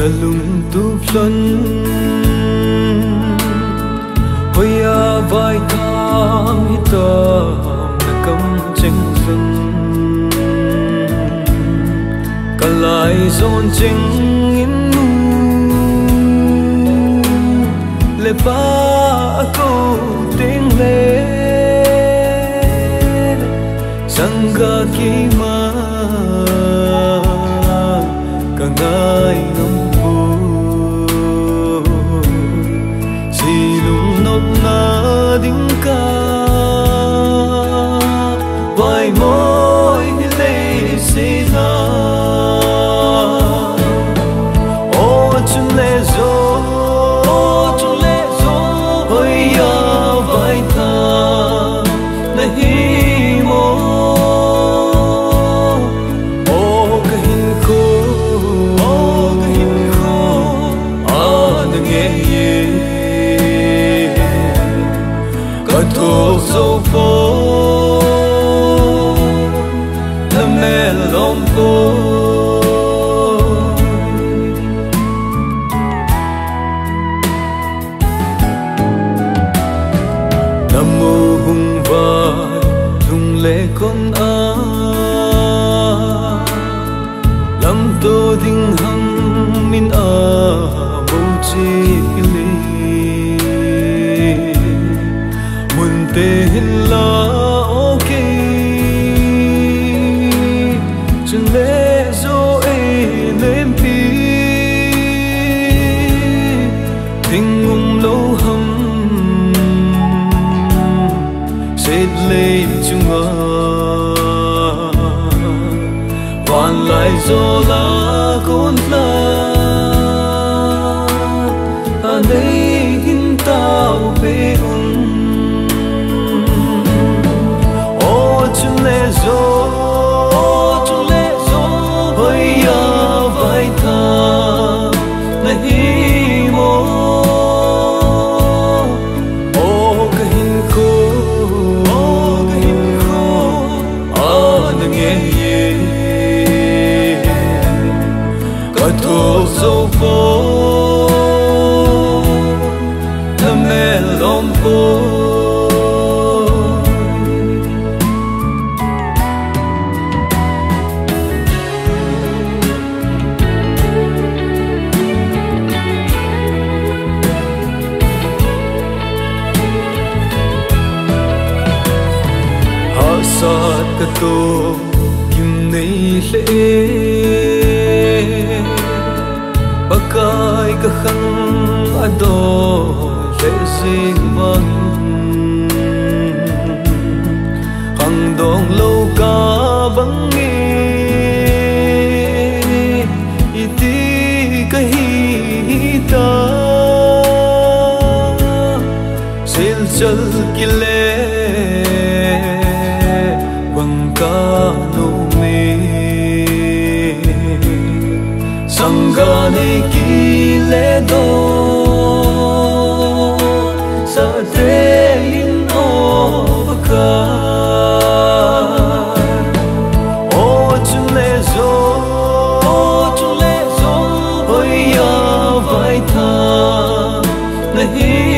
lung tu phấn hồi à vai tham hít tâm là cấm tranh dân cả lại dồn tranh in nu lệ ba câu tiếng lệ sang ga kỳ ma cả ngày nông na đinh ca vài môi lệ xì na ô chung lệ gió ôi ya vài ta na hi mô ô cái hình khô à na nghe thuộc dấu phố lâm mê lom phố nam mô hùng vai hùng lệ con á lâm tô đinh hằng min á bầu chi tên là ok chân lệ rồi lên pi tình lâu hầm sẽ lên chung hoàn lại do là con la ta đây hin tao về chung lệ gió ôi ya vai ta na hi mô ô cái hình khô à na nghe cả thuộc dấu phố thầm mê lom phố sát cả tô kim này lệ bakai cả khăn ado lệ gì vang hằng đong lâu cả vắng nghe iti cái ta sil chal kile Sangani kile do sa trein ovaka o chule zo oi ya vai tha nahi